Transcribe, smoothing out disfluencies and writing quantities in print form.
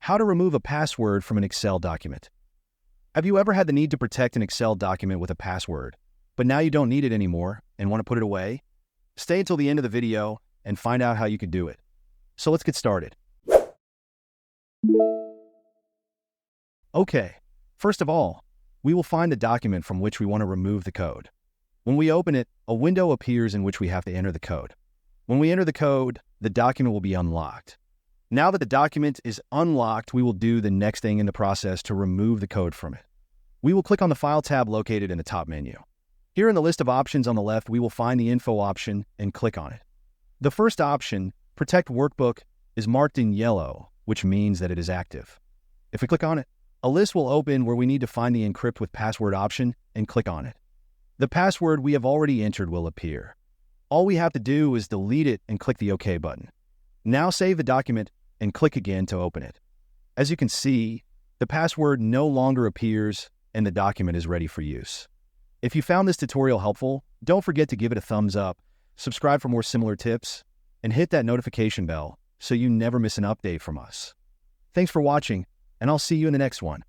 How to remove a password from an Excel document. Have you ever had the need to protect an Excel document with a password, but now you don't need it anymore and want to put it away? Stay until the end of the video and find out how you can do it. So let's get started. Okay, first of all, we will find the document from which we want to remove the code. When we open it, a window appears in which we have to enter the code. When we enter the code, the document will be unlocked. Now that the document is unlocked, we will do the next thing in the process to remove the code from it. We will click on the File tab located in the top menu. Here in the list of options on the left, we will find the Info option and click on it. The first option, Protect Workbook, is marked in yellow, which means that it is active. If we click on it, a list will open where we need to find the Encrypt with Password option and click on it. The password we have already entered will appear. All we have to do is delete it and click the OK button. Now save the document and click again to open it. As you can see, the password no longer appears and the document is ready for use. If you found this tutorial helpful, don't forget to give it a thumbs up, subscribe for more similar tips, and hit that notification bell so you never miss an update from us. Thanks for watching, and I'll see you in the next one.